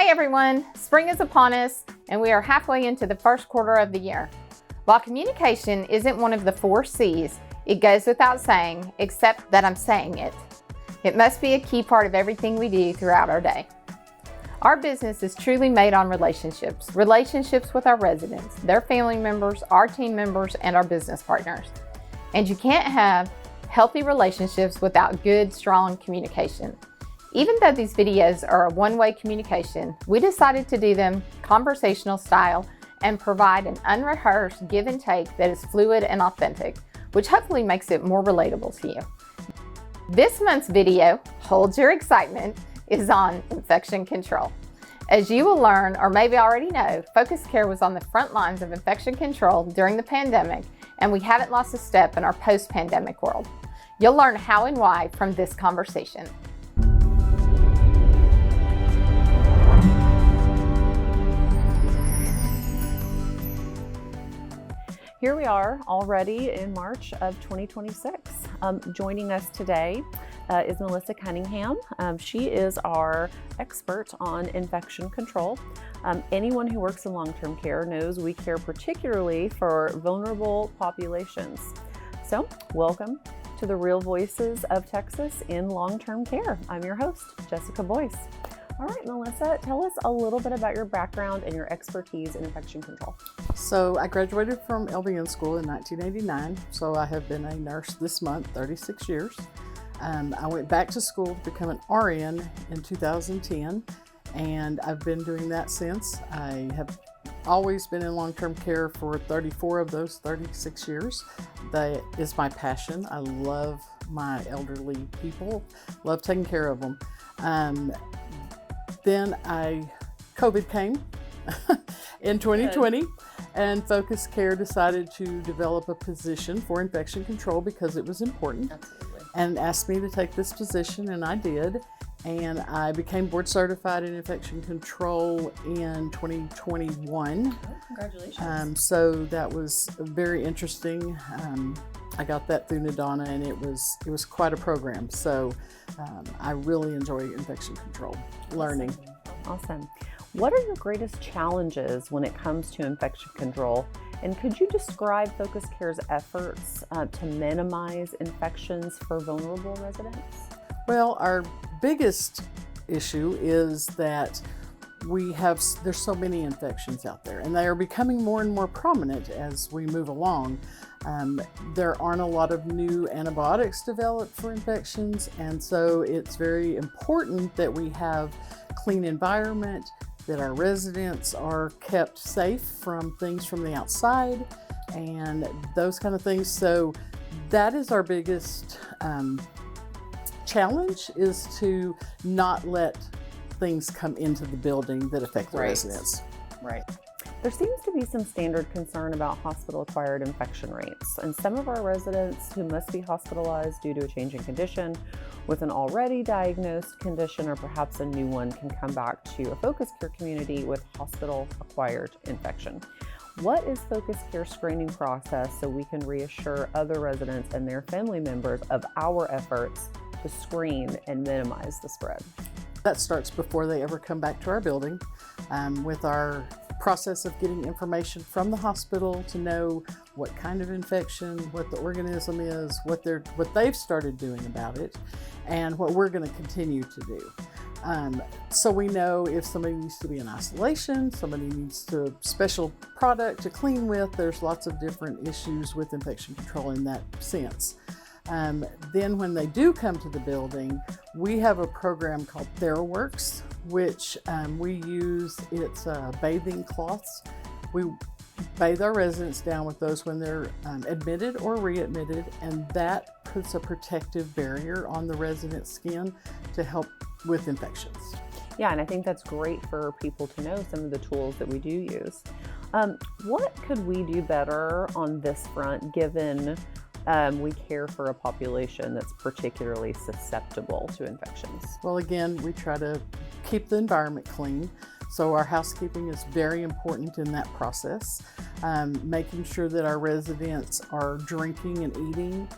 Hi everyone, spring is upon us and we are halfway into the first quarter of the year. While communication isn't one of the 4 C's, it goes without saying, except that I'm saying it. It must be a key part of everything we do throughout our day. Our business is truly made on relationships with our residents, their family members, our team members, and our business partners. And you can't have healthy relationships without good, strong communication. Even though these videos are a one-way communication, we decided to do them conversational style and provide an unrehearsed give and take that is fluid and authentic, which hopefully makes it more relatable to you. This month's video, hold your excitement, is on infection control. As you will learn, or maybe already know, Focus Care was on the front lines of infection control during the pandemic, and we haven't lost a step in our post-pandemic world. You'll learn how and why from this conversation. Here we are already in March of 2026. Joining us today is Melissa Cunningham. She is our expert on infection control. Anyone who works in long-term care knows we care particularly for vulnerable populations. So welcome to the Real Voices of Texas in long-term care. I'm your host, Jessica Boyce. All right, Melissa, tell us a little bit about your background and your expertise in infection control. So I graduated from LVN school in 1989, so I have been a nurse this month, 36 years. I went back to school to become an RN in 2010, and I've been doing that since. I have always been in long-term care for 34 of those 36 years. That is my passion. I love my elderly people, love taking care of them. Then COVID came in 2020, and Focus Care decided to develop a position for infection control because it was important. Absolutely. And asked me to take this position, and I did. And I became board certified in infection control in 2021. Oh, congratulations. So that was very interesting. I got that through Nadana, and it was quite a program. So I really enjoy infection control learning. Awesome. What are your greatest challenges when it comes to infection control? And could you describe Focus Care's efforts to minimize infections for vulnerable residents? Well, our biggest issue is that there's so many infections out there, and they are becoming more and more prominent as we move along. There aren't a lot of new antibiotics developed for infections, and so it's very important that we have clean environment, that our residents are kept safe from things from the outside and those kind of things. So that is our biggest challenge, is to not let things come into the building that affect the residents. Right. There seems to be some standard concern about hospital-acquired infection rates, and some of our residents who must be hospitalized due to a change in condition with an already diagnosed condition, or perhaps a new one, can come back to a Focus Care community with hospital-acquired infection. What is Focus Care screening process so we can reassure other residents and their family members of our efforts to screen and minimize the spread? That starts before they ever come back to our building, with our process of getting information from the hospital to know what kind of infection, what the organism is, what they've started doing about it, and what we're going to continue to do. So we know if somebody needs to be in isolation, somebody needs to special product to clean with. There's lots of different issues with infection control in that sense. Then when they do come to the building, we have a program called TheraWorks, which we use. It's bathing cloths. We bathe our residents down with those when they're admitted or readmitted, and that puts a protective barrier on the resident's skin to help with infections. Yeah, and I think that's great for people to know some of the tools that we do use. What could we do better on this front, given we care for a population that's particularly susceptible to infections? Well, again, we try to keep the environment clean. So our housekeeping is very important in that process. Making sure that our residents are drinking and eating,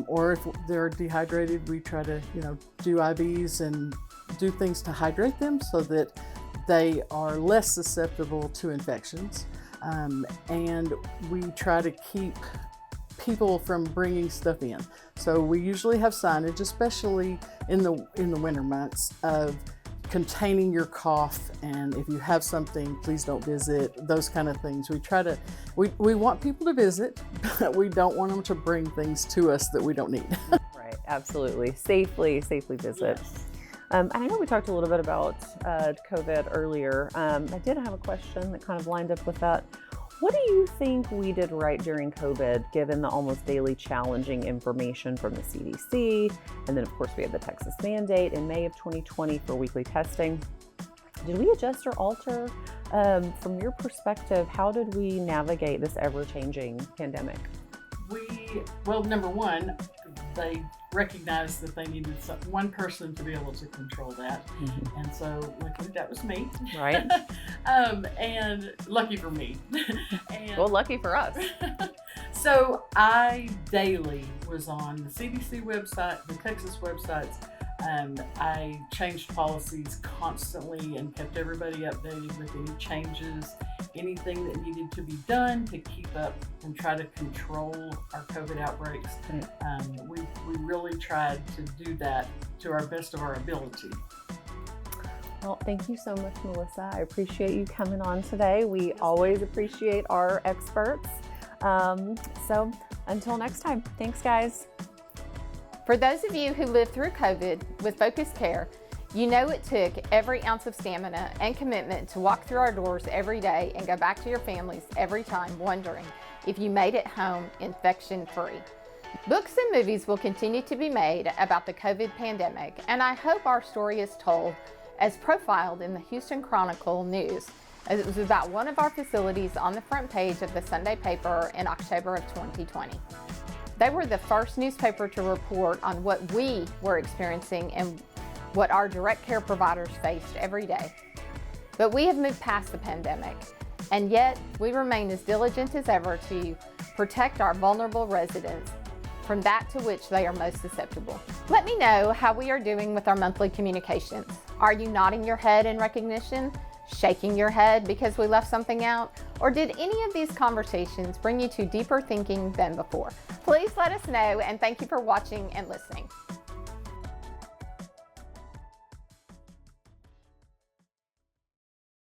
or if they're dehydrated, we try to, do IVs and do things to hydrate them so that they are less susceptible to infections, and we try to keep people from bringing stuff in. So we usually have signage, especially in the winter months, of containing your cough, and if you have something, please don't visit, those kind of things. We want people to visit, but we don't want them to bring things to us that we don't need. Right, absolutely. Safely visit. Yes. I know we talked a little bit about COVID earlier. I did have a question that kind of lined up with that. What do you think we did right during COVID, given the almost daily challenging information from the CDC? And then, of course, we had the Texas mandate in May of 2020 for weekly testing. Did we adjust or alter? From your perspective, how did we navigate this ever-changing pandemic? Well, number one, they recognized that they needed one person to be able to control that. Mm-hmm. And so luckily that was me. Right. And lucky for me. And Well, lucky for us. so I daily was on the CDC website, the Texas websites. I changed policies constantly and kept everybody updated with any changes, anything that needed to be done to keep up and try to control our COVID outbreaks. We really tried to do that to our best of our ability. Well, thank you so much, Melissa. I appreciate you coming on today. We always appreciate our experts. So until next time, thanks, guys. For those of you who lived through COVID with focused care, you know it took every ounce of stamina and commitment to walk through our doors every day and go back to your families every time wondering if you made it home infection-free. Books and movies will continue to be made about the COVID pandemic, and I hope our story is told as profiled in the Houston Chronicle News, as it was about one of our facilities on the front page of the Sunday paper in October of 2020. They were the first newspaper to report on what we were experiencing and what our direct care providers faced every day. But we have moved past the pandemic, and yet we remain as diligent as ever to protect our vulnerable residents from that to which they are most susceptible. Let me know how we are doing with our monthly communications. Are you nodding your head in recognition, shaking your head because we left something out, or did any of these conversations bring you to deeper thinking than before? Please let us know, and thank you for watching and listening.